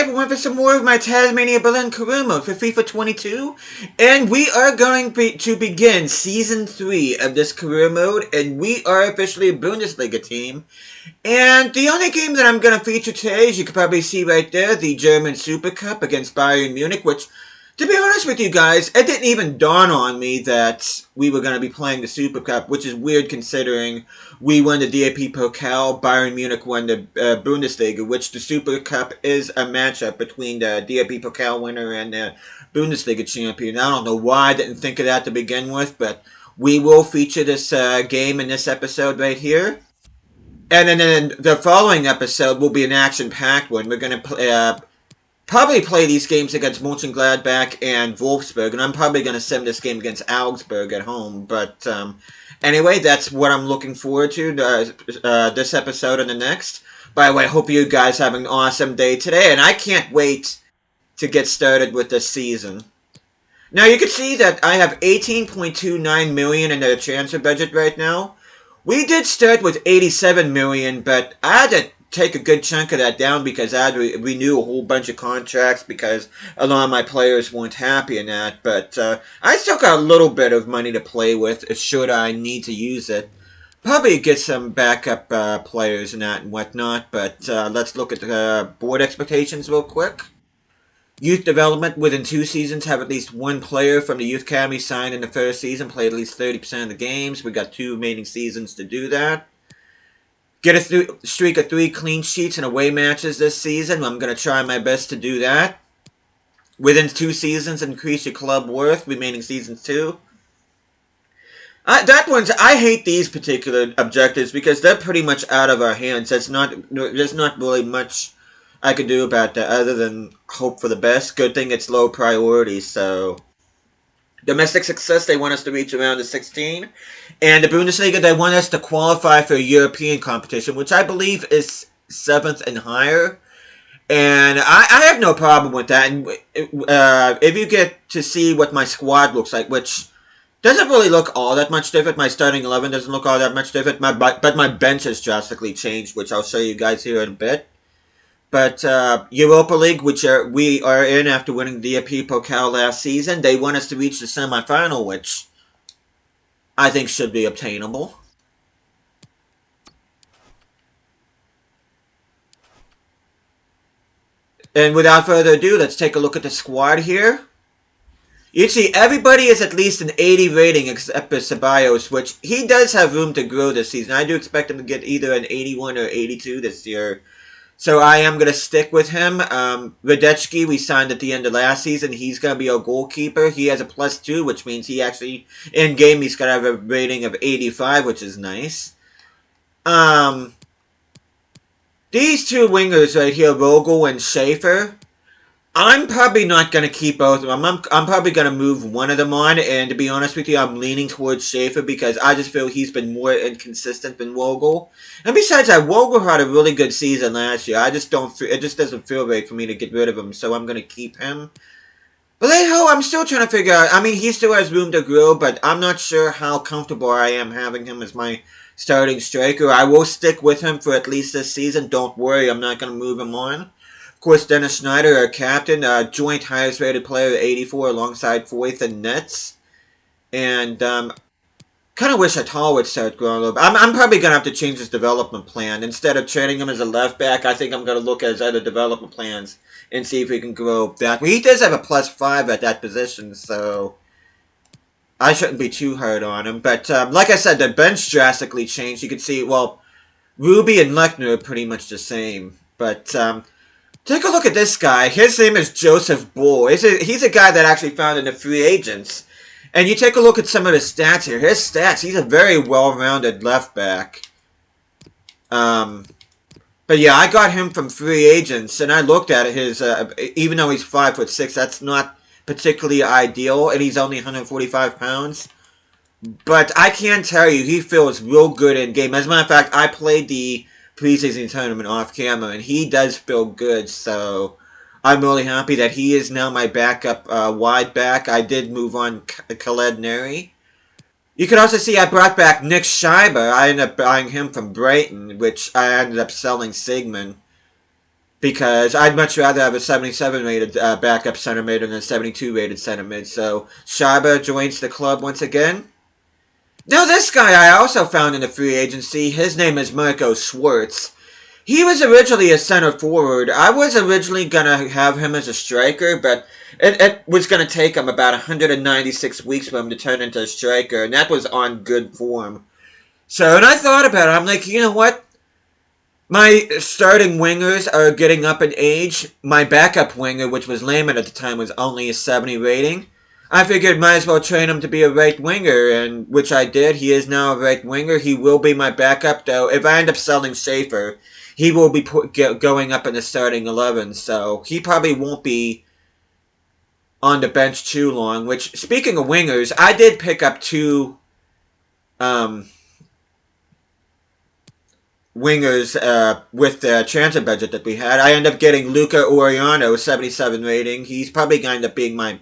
everyone for some more of my Tasmania Berlin career mode for FIFA 22. And we are going to begin Season 3 of this career mode. And we are officially a Bundesliga team. And the only game that I'm going to feature today, as you can probably see right there, the German Supercup against Bayern Munich, which, to be honest with you guys, it didn't even dawn on me that we were going to be playing the Supercup, which is weird considering we won the DAP Pokal, Bayern Munich won the Bundesliga, which the Supercup is a matchup between the DAP Pokal winner and the Bundesliga champion. I don't know why I didn't think of that to begin with, but we will feature this game in this episode right here. And then the following episode will be an action-packed one. We're going to probably play these games against Mönchengladbach and Wolfsburg, and I'm probably going to sim this game against Augsburg at home. But anyway, that's what I'm looking forward to this episode and the next. By the way, I hope you guys have an awesome day today, and I can't wait to get started with this season. Now, you can see that I have 18.29 million in the transfer budget right now. We did start with 87 million, but I had to take a good chunk of that down because I had to renew a whole bunch of contracts because a lot of my players weren't happy in that. But I still got a little bit of money to play with should I need to use it. Probably get some backup players and that and whatnot. But let's look at the board expectations real quick. Youth development within 2 seasons have at least one player from the Youth Academy signed in the first season, played at least 30% of the games. We got 2 remaining seasons to do that. Get a streak of 3 clean sheets and away matches this season. I'm going to try my best to do that. Within 2 seasons, increase your club worth, remaining seasons 2. I hate these particular objectives because they're pretty much out of our hands. There's not really much I could do about that other than hope for the best. Good thing it's low priority, so domestic success, they want us to reach around the 16. And the Bundesliga, they want us to qualify for a European competition, which I believe is 7th and higher. And I have no problem with that. And if you get to see what my squad looks like, which doesn't really look all that much different. My starting 11 doesn't look all that much different. But my bench has drastically changed, which I'll show you guys here in a bit. But Europa League, which we are in after winning the DAP Pokal last season, they want us to reach the semifinal, which I think should be obtainable. And without further ado, let's take a look at the squad here. You see, everybody is at least an 80 rating except for Ceballos, which he does have room to grow this season. I do expect him to get either an 81 or 82 this year. So I am going to stick with him. Radecki, we signed at the end of last season. He's going to be our goalkeeper. He has a +2, which means he actually, in-game, he's going to have a rating of 85, which is nice. These 2 wingers right here, Vogel and Schaefer, I'm probably not going to keep both of them. I'm probably going to move one of them on, and to be honest with you, I'm leaning towards Schaefer because I just feel he's been more inconsistent than Vogel. And besides that, Vogel had a really good season last year. It just doesn't feel right for me to get rid of him, so I'm going to keep him. Vallejo, I'm still trying to figure out. I mean, he still has room to grow, but I'm not sure how comfortable I am having him as my starting striker. I will stick with him for at least this season. Don't worry, I'm not going to move him on. Of course, Dennis Schneider, our captain, joint highest rated player, 84, alongside 4th in nets. And kind of wish Atal would start growing a little bit. I'm probably going to have to change his development plan. Instead of training him as a left back, I think I'm going to look at his other development plans and see if we can grow that. He does have a +5 at that position, so I shouldn't be too hard on him. But like I said, the bench drastically changed. You can see, well, Ruby and Lechner are pretty much the same. But take a look at this guy. His name is Joseph Bull. He's a guy that actually found in the free agents. And you take a look at some of his stats here. His stats, he's a very well-rounded left back. But yeah, I got him from free agents, and I looked at his, even though he's 5'6", that's not particularly ideal, and he's only 145 pounds. But I can tell you, he feels real good in game. As a matter of fact, I played the preseason tournament off camera, and he does feel good, so I'm really happy that he is now my backup wide back. I did move on Khaled Neri. You can also see I brought back Nick Schreiber. I ended up buying him from Brighton, which I ended up selling Sigmund. because I'd much rather have a 77 rated backup center mid than a 72 rated center mid. So Schreiber joins the club once again. Now this guy I also found in the free agency. His name is Marco Schwartz. He was originally a center forward. I was originally going to have him as a striker, but it was going to take him about 196 weeks for him to turn into a striker, and that was on good form. So, and I thought about it. I'm like, you know what? My starting wingers are getting up in age. My backup winger, which was Lehman at the time, was only a 70 rating. I figured might as well train him to be a right winger, and which I did. He is now a right winger. He will be my backup, though. If I end up selling Schaefer, he will be going up in the starting 11, so he probably won't be on the bench too long. Which, speaking of wingers, I did pick up two wingers with the transfer budget that we had. I ended up getting Luca Oriano, 77 rating. He's probably going to end up being my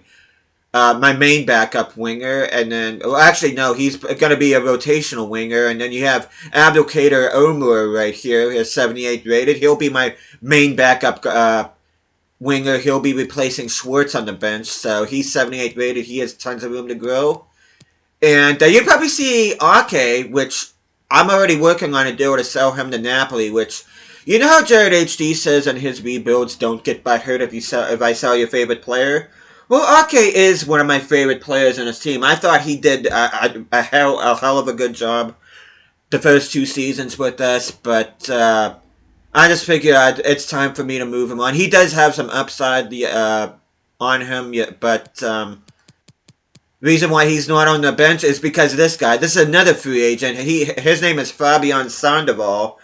main backup winger, and then, well, actually, no, he's going to be a rotational winger, and then you have Abdelkader Omar right here, he's 78 rated. He'll be my main backup winger. He'll be replacing Schwartz on the bench, so he's 78 rated. He has tons of room to grow. And you'll probably see Ake, which I'm already working on a deal to sell him to Napoli, which, you know how Jared HD says in his rebuilds, don't get by hurt if I sell your favorite player? Well, Ake is one of my favorite players in his team. I thought he did a hell of a good job the first two seasons with us, but I just figured it's time for me to move him on. He does have some upside on him, but reason why he's not on the bench is because of this guy. This is another free agent. His name is Fabian Sandoval.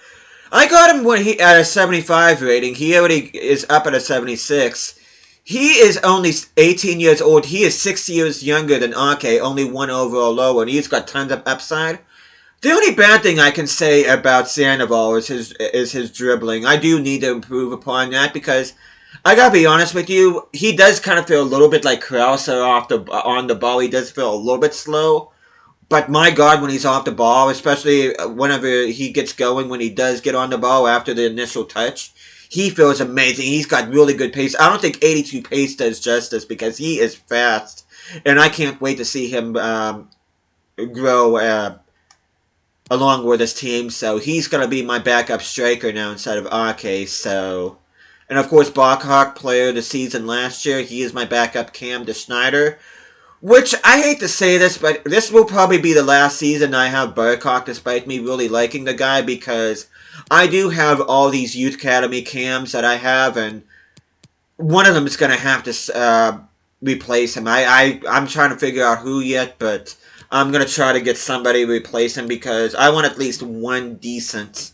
I got him when he at a 75 rating. He already is up at a 76. He is only 18 years old. He is 6 years younger than Ake, only one overall lower, and he's got tons of upside. The only bad thing I can say about Sandoval is his dribbling. I do need to improve upon that because I gotta be honest with you, he does kind of feel a little bit like Krauser on the ball. He does feel a little bit slow. But my God, when he's off the ball, especially whenever he gets going, when he does get on the ball after the initial touch, he feels amazing. He's got really good pace. I don't think 82 pace does justice because he is fast. And I can't wait to see him grow along with his team. So he's going to be my backup striker now instead of Ake. So, and of course, Backhawk, player of the season last year. He is my backup cam to Schneider. Which, I hate to say this, but this will probably be the last season I have Burkhawk, despite me really liking the guy, because I do have all these Youth Academy cams that I have, and one of them is going to have to replace him. I'm trying to figure out who yet, but I'm going to try to get somebody to replace him, because I want at least one decent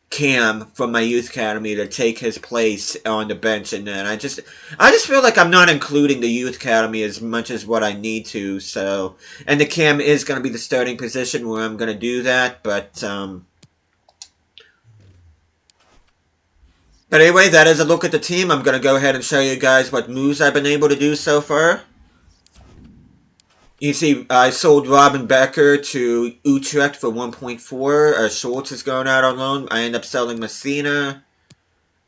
cam from my Youth Academy to take his place on the bench, and then I just feel like I'm not including the Youth Academy as much as what I need to, so, and the cam is going to be the starting position where I'm going to do that, but anyway, that is a look at the team. I'm going to go ahead and show you guys what moves I've been able to do so far. You see, I sold Robin Becker to Utrecht for 1.4. Schwartz is going out on loan. I end up selling Messina.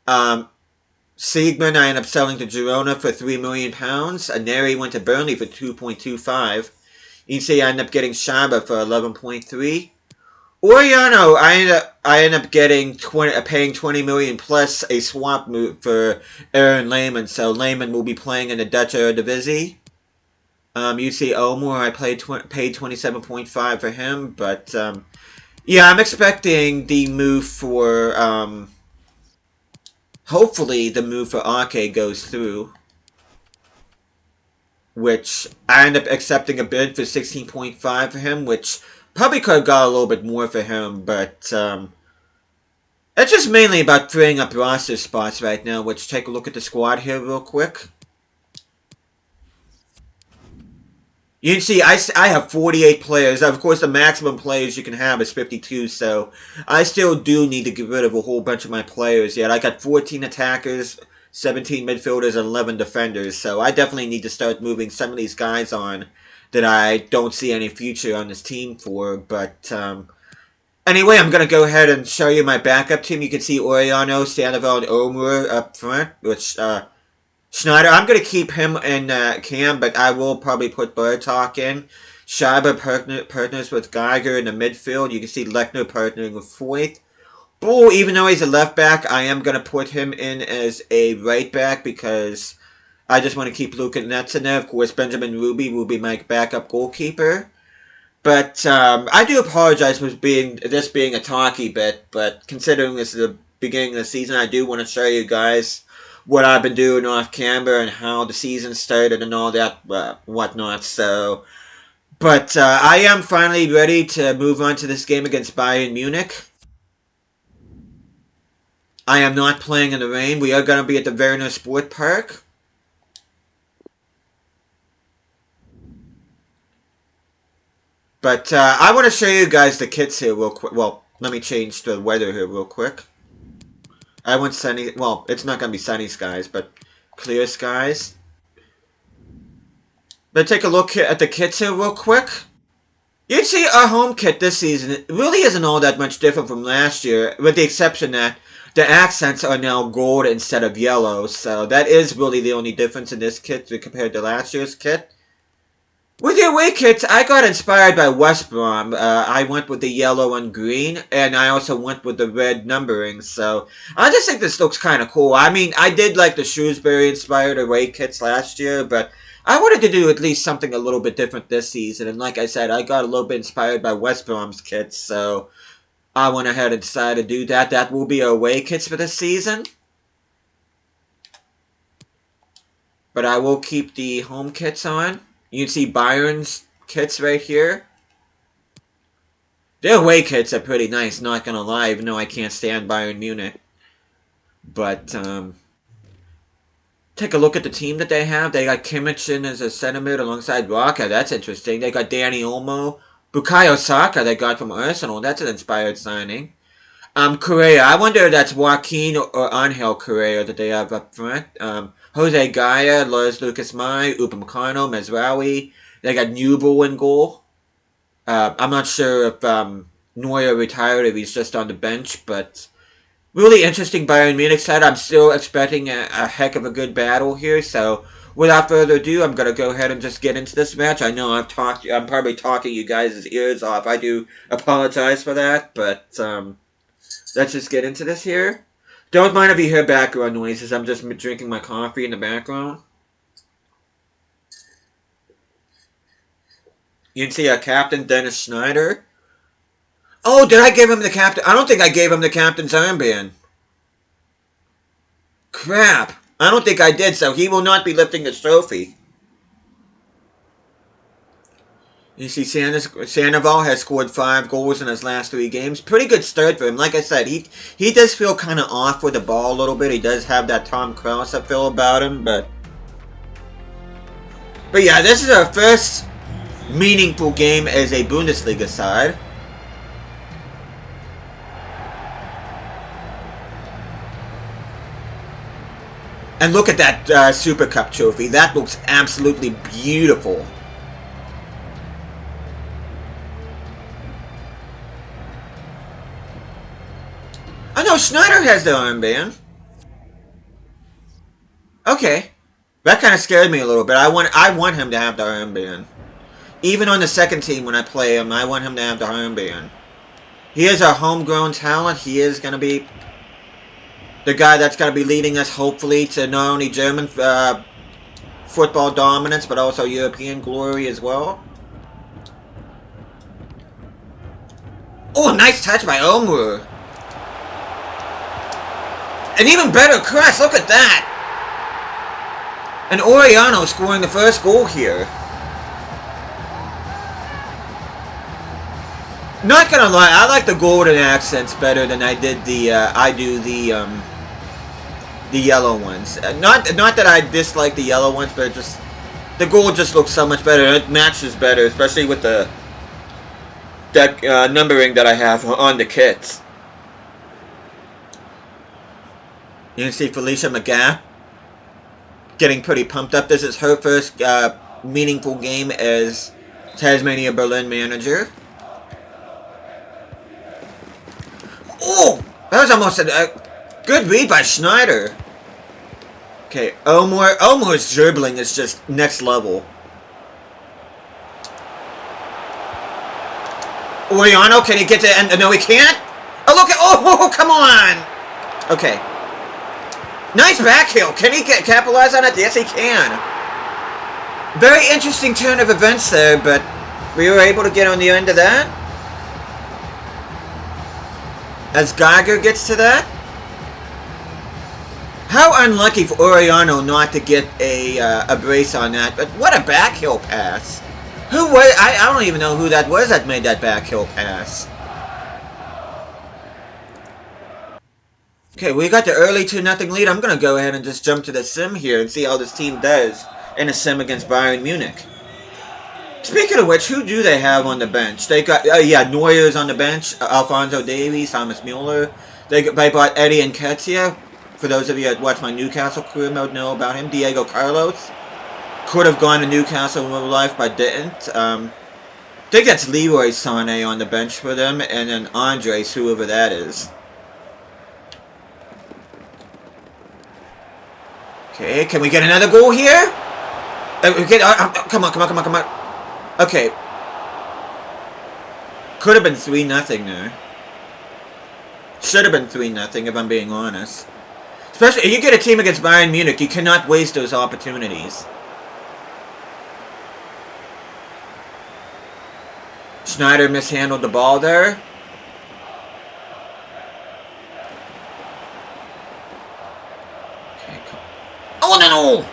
Siegman, I end up selling to Girona for £3 million. Aneri went to Burnley for 2.25. You see, I end up getting Shaba for 11.3. Oriano, I end up getting paying 20 million plus a swap move for Aaron Lehman. So Lehman will be playing in the Dutch Eredivisie. You see Omar, I paid 27.5 for him, but yeah, I'm expecting the move for hopefully the move for Ake goes through, which I end up accepting a bid for 16.5 for him, which probably could have got a little bit more for him, but it's just mainly about freeing up roster spots right now, which take a look at the squad here real quick. You can see I have 48 players. Of course, the maximum players you can have is 52, so I still do need to get rid of a whole bunch of my players yet. I got 14 attackers, 17 midfielders, and 11 defenders, so I definitely need to start moving some of these guys on that I don't see any future on this team for, but Anyway, I'm going to go ahead and show you my backup team. You can see Oriano, Sandoval, and Omur up front, which, Schneider, I'm going to keep him in Cam, but I will probably put Bartok in. Schreiber partners with Geiger in the midfield. You can see Lechner partnering with Foyth. Bull, even though he's a left back, I am going to put him in as a right back because I just want to keep Luca Netz in there. Of course, Benjamin Ruby will be my backup goalkeeper. But I do apologize for this being a talky bit, but considering this is the beginning of the season, I do want to show you guys what I've been doing off camera and how the season started and all that whatnot. So, but I am finally ready to move on to this game against Bayern Munich. I am not playing in the rain. We are going to be at the Werner Sport Park. But I want to show you guys the kits here real quick. Well, let me change the weather here real quick. I want sunny. Well, it's not going to be sunny skies, but clear skies. But take a look at the kits here real quick. You see our home kit this season, it really isn't all that much different from last year, with the exception that the accents are now gold instead of yellow. So that is really the only difference in this kit compared to last year's kit. With the away kits, I got inspired by West Brom. I went with the yellow and green, and I also went with the red numbering, so I just think this looks kind of cool. I mean, I did like the Shrewsbury-inspired away kits last year, but I wanted to do at least something a little bit different this season, and like I said, I got a little bit inspired by West Brom's kits, so I went ahead and decided to do that. That will be our away kits for this season. But I will keep the home kits on. You can see Bayern's kits right here. Their away kits are pretty nice, not gonna lie, even though I can't stand Bayern Munich. But, take a look at the team that they have. They got Kimmich in as a center mid alongside Raka. That's interesting. They got Danny Olmo. Bukayo Saka they got from Arsenal. That's an inspired signing. Correa. I wonder if that's Joaquin or Angel Correa that they have up front. Jose Gaia, Lars Lucas Mai, Upamecano, Mezraoui. They got Newell in goal. I'm not sure if Neuer retired, if he's just on the bench, but really interesting Bayern Munich side. I'm still expecting a heck of a good battle here, so without further ado, I'm going to go ahead and just get into this match. I know I'm probably talking you guys' ears off. I do apologize for that, but let's just get into this here. Don't mind if you hear background noises. I'm just drinking my coffee in the background. You can see our captain, Dennis Schneider. Oh, did I give him the captain? I don't think I gave him the captain's armband. Crap. I don't think I did, so he will not be lifting the trophy. You see Sandoval has scored 5 goals in his last 3 games. Pretty good start for him. Like I said, he does feel kind of off with the ball a little bit. He does have that Tom Krause feel about him, but yeah, this is our first meaningful game as a Bundesliga side. And look at that Supercup trophy. That looks absolutely beautiful. I know Schneider has the armband. Okay. That kind of scared me a little bit. I want him to have the armband. Even on the second team when I play him, I want him to have the armband. He is our homegrown talent. He is going to be the guy that's going to be leading us, hopefully, to not only German football dominance, but also European glory as well. Oh, nice touch by Omur. An even better cross, look at that! And Oriano scoring the first goal here. Not gonna lie, I like the golden accents better than I did the yellow ones. Not that I dislike the yellow ones, but just the gold just looks so much better. It matches better, especially with that numbering that I have on the kits. You can see Felicia McGath getting pretty pumped up. This is her first meaningful game as Tasmania Berlin manager. Oh! That was almost a good read by Schneider. Okay, Omar's dribbling is just next level. Oriano, can he get to end? No, he can't. Oh, look at... Oh, come on. Okay. Nice back heel. Can he capitalize on it? Yes, he can. Very interesting turn of events there, but we were able to get on the end of that. As Geiger gets to that. How unlucky for Oriano not to get a brace on that, but what a back heel pass. Who was... I don't even know who that was that made that back heel pass. Okay, we got the early 2-0 lead. I'm going to go ahead and just jump to the sim here and see how this team does in a sim against Bayern Munich. Speaking of which, who do they have on the bench? They got... yeah, Neuer's on the bench. Alphonso Davies, Thomas Mueller. They bought Eddie Nketiah. For those of you that watch my Newcastle career mode know about him. Diego Carlos. Could have gone to Newcastle in real life, but didn't. I think that's Leroy Sané on the bench for them, and then Andres, whoever that is. Okay, can we get another goal here? Come on. Okay. Could have been 3-0 there. Should have been 3-0 if I'm being honest. Especially if you get a team against Bayern Munich, you cannot waste those opportunities. Schneider mishandled the ball there. Okay, oh no!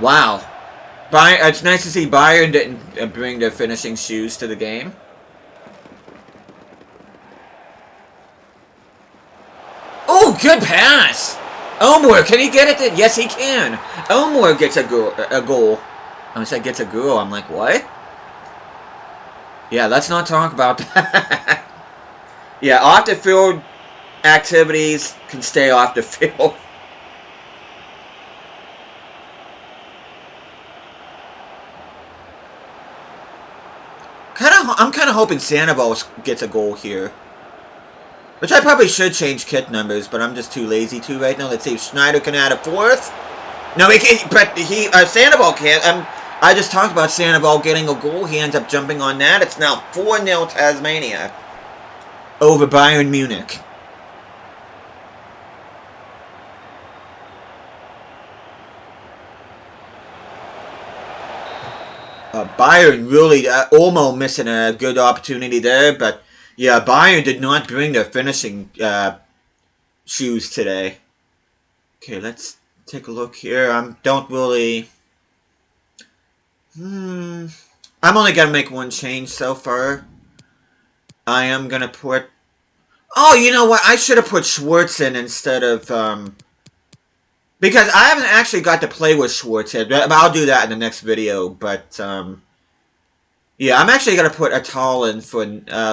Wow. It's nice to see Bayern didn't bring their finishing shoes to the game. Oh, good pass! Omar, can he get it? Yes, he can. Omar gets a goal. I said gets a goal. I'm like, what? Yeah, let's not talk about that. Yeah, off the field activities can stay off the field. I'm kind of hoping Sandoval gets a goal here. Which I probably should change kit numbers, but I'm just too lazy to right now. Let's see if Schneider can add a fourth. No, he can't, but Sandoval can't. I just talked about Sandoval getting a goal. He ends up jumping on that. It's now 4-0 Tasmania over Bayern Munich. Bayern really almost missing a good opportunity there, but yeah, Bayern did not bring their finishing shoes today. Okay, let's take a look here. Don't really... I'm only going to make one change so far. I am going to put... Oh, you know what? I should have put Schwartz in instead of... Because I haven't actually got to play with Schwartz yet. I'll do that in the next video, but... yeah, I'm actually going to put Atal in for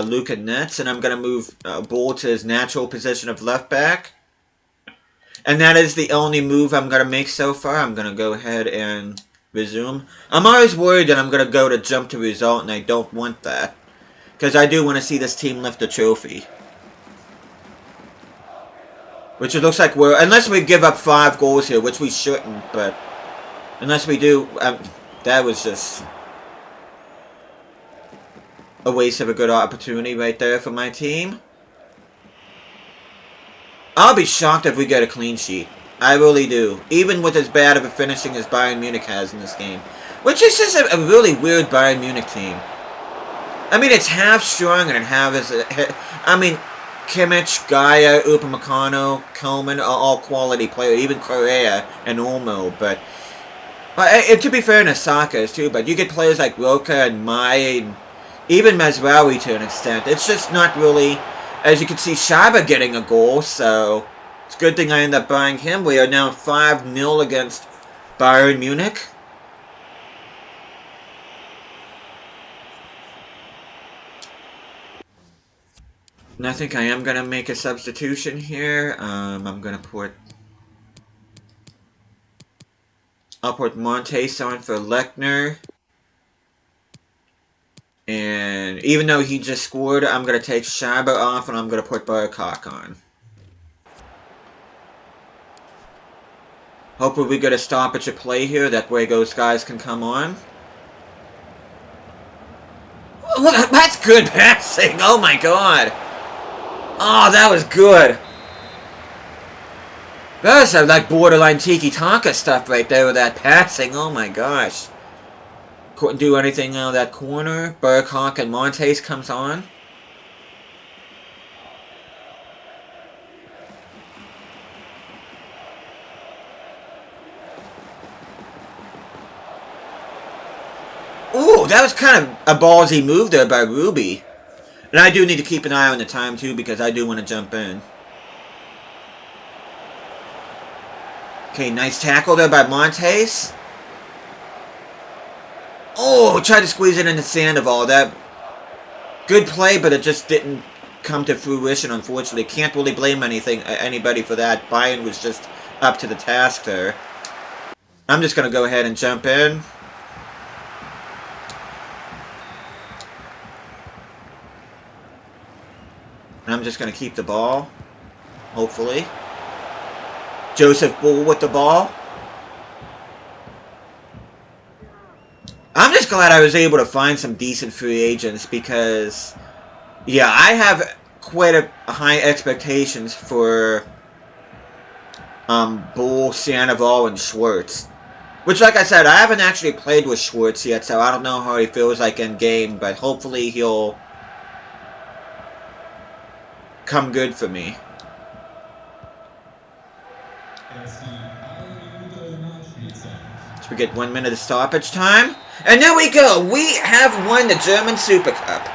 Luca Nets, and I'm going to move Bull to his natural position of left back. And that is the only move I'm going to make so far. I'm going to go ahead and resume. I'm always worried that I'm going to go to jump to result, and I don't want that. Because I do want to see this team lift a trophy. Which it looks like we're... Unless we give up 5 goals here, which we shouldn't, but... Unless we do... that was just... a waste of a good opportunity right there for my team. I'll be shocked if we get a clean sheet. I really do. Even with as bad of a finishing as Bayern Munich has in this game. Which is just a really weird Bayern Munich team. I mean, it's half strong and half is... I mean, Kimmich, Gaia, Upamecano, Coman are all quality players. Even Correa and Olmo, but... to be fair to Saka too, but you get players like Roca and Mai and even Mazraoui to an extent. It's just not really... As you can see, Shaba getting a goal, so... It's a good thing I ended up buying him. We are now 5-0 against Bayern Munich. And I think I am going to make a substitution here. I'm going to put... I'll put Montes on for Lechner. And even though he just scored, I'm going to take Schneider off and I'm going to put Burkock on. Hopefully we get a stoppage of play here. That way those guys can come on. Oh, that's good passing. Oh my god. Oh, that was good. That was like borderline tiki-taka stuff right there with that passing. Oh my gosh. Couldn't do anything out of that corner. Burkock and Montes comes on. Ooh, that was kind of a ballsy move there by Ruby. And I do need to keep an eye on the time too because I do want to jump in. Okay, nice tackle there by Montes. Oh, tried to squeeze it into Sandoval. That good play, but it just didn't come to fruition, unfortunately. Can't really blame anybody for that. Bayern was just up to the task there. I'm just going to go ahead and jump in. I'm just going to keep the ball, hopefully. Joseph Bull with the ball. I'm just glad I was able to find some decent free agents because, yeah, I have quite a high expectations for Bull, Sandoval, and Schwartz. Which, like I said, I haven't actually played with Schwartz yet, so I don't know how he feels like in game, but hopefully he'll come good for me. So we get 1 minute of stoppage time. And there we go. We have won the German Supercup.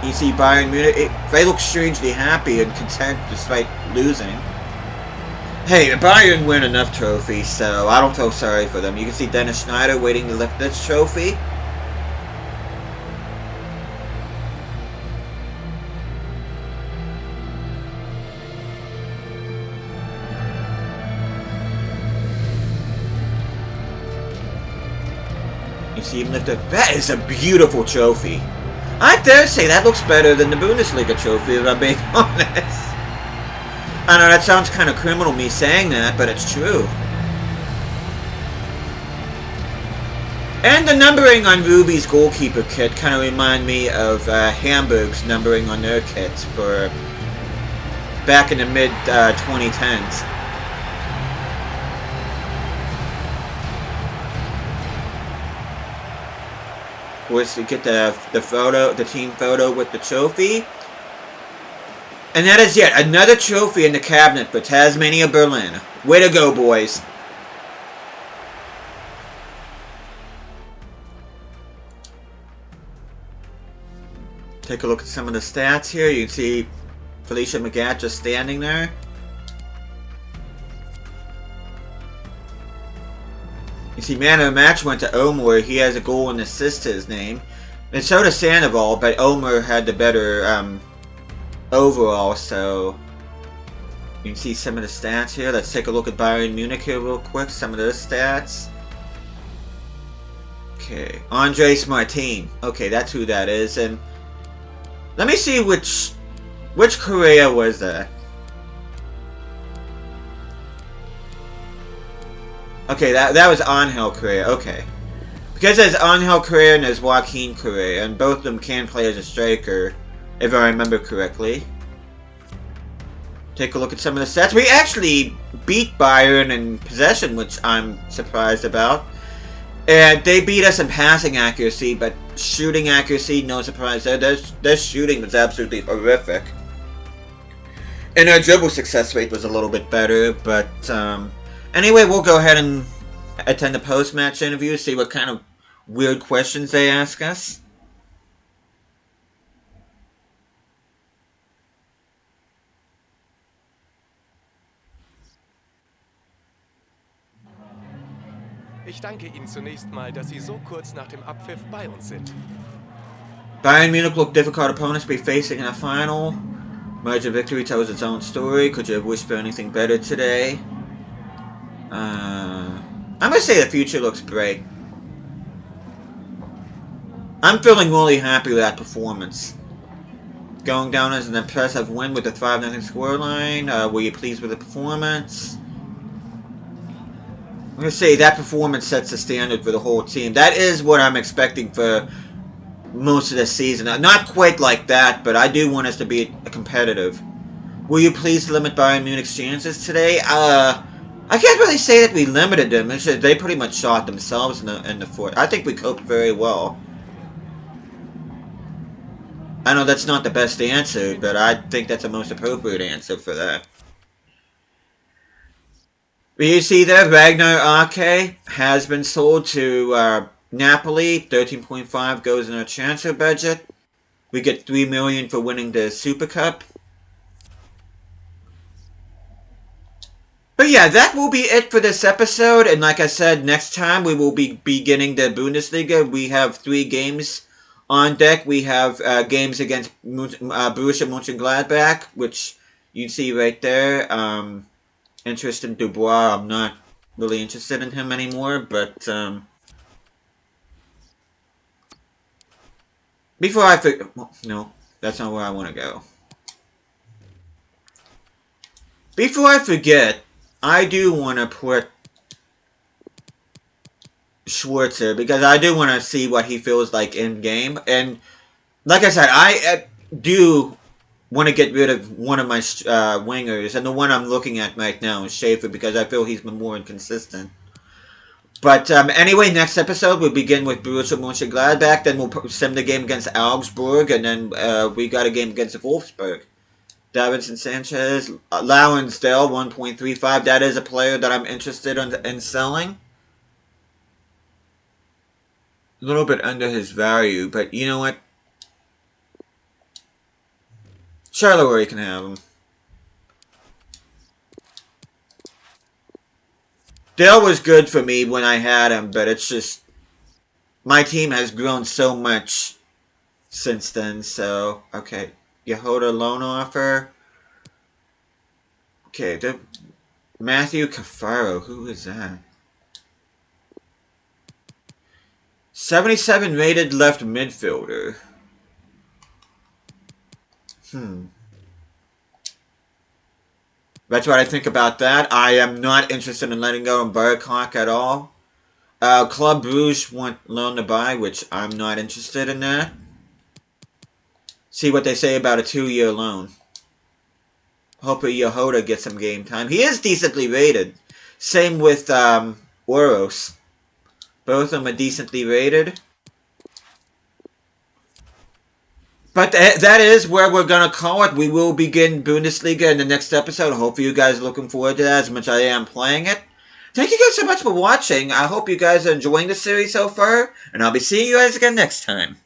You see Bayern Munich, they look strangely happy and content despite losing. Hey, Bayern win enough trophies, so I don't feel sorry for them. You can see Dennis Schneider waiting to lift this trophy. You see him lift it. That is a beautiful trophy. I dare say that looks better than the Bundesliga trophy, if I'm being honest. I know that sounds kind of criminal, me saying that, but it's true. And the numbering on Ruby's goalkeeper kit kind of remind me of Hamburg's numbering on their kits for back in the mid-2010s. Of course, you get the team photo with the trophy. And that is yet another trophy in the cabinet for Tasmania, Berlin. Way to go, boys. Take a look at some of the stats here. You can see Felicia McGatt just standing there. You see, man of the match went to Omer. He has a goal and assist to his name. And so does Sandoval, but Omer had the better overall, so you can see some of the stats here. Let's take a look at Bayern Munich here real quick. Some of those stats. Okay, Andres Martin. Okay, that's who that is. And let me see which Korea was that. Okay, that was Angel Korea. Okay, because there's Angel Korea and there's Joaquin Korea, and both of them can play as a striker, if I remember correctly. Take a look at some of the stats. We actually beat Bayern in possession, which I'm surprised about. And they beat us in passing accuracy, but shooting accuracy, no surprise there. Their shooting was absolutely horrific. And our dribble success rate was a little bit better, but anyway, we'll go ahead and attend the post-match interview, see what kind of weird questions they ask us. Ich danke Ihnen zunächst mal, dass Sie so kurz nach dem Abpfiff bei uns sind. Bayern Munich look difficult opponents to be facing in a final. Margin victory tells its own story. Could you have wished for anything better today? I'm gonna say the future looks bright. I'm feeling really happy with that performance. Going down as an impressive win with a 5-0 scoreline. Were you pleased with the performance? I'm gonna say that performance sets the standard for the whole team. That is what I'm expecting for most of the season. Not quite like that, but I do want us to be competitive. Were you pleased to limit Bayern Munich's chances today? I can't really say that we limited them. It's just they pretty much shot themselves in the foot. I think we coped very well. I know that's not the best answer, but I think that's the most appropriate answer for that. You see that Ragnar Ake has been sold to Napoli. 13.5 goes in our transfer budget. We get $3 million for winning the Supercup. But yeah, that will be it for this episode. And like I said, next time we will be beginning the Bundesliga. We have 3 games on deck. We have games against Borussia Mönchengladbach, which you see right there. Interest in Dubois. I'm not really interested in him anymore, but before I forget, no, that's not where I want to go. Before I forget, I do want to put Schwartz here because I do want to see what he feels like in game. And like I said, I do want to get rid of one of my wingers, and the one I'm looking at right now is Schaefer because I feel he's been more inconsistent. But anyway, next episode we'll begin with Borussia Mönchengladbach, then we'll sim the game against Augsburg, and then we got a game against Wolfsburg. Davinson Sanchez, Lowensdale, 1.35. That is a player that I'm interested in selling. A little bit under his value, but you know what? Charleroi can have him. Dale was good for me when I had him, but it's just my team has grown so much since then. So okay, Yehoda loan offer. Okay, Matthew Cafaro, who is that? 77 rated left midfielder. That's what I think about that. I am not interested in letting go of Burkhardt at all. Club Bruges want loan to buy, which I'm not interested in that. See what they say about a 2-year loan. Hopefully Yehoda gets some game time. He is decently rated. Same with Oros. Both of them are decently rated. But that is where we're going to call it. We will begin Bundesliga in the next episode. Hopefully you guys are looking forward to that as much as I am playing it. Thank you guys so much for watching. I hope you guys are enjoying the series so far. And I'll be seeing you guys again next time.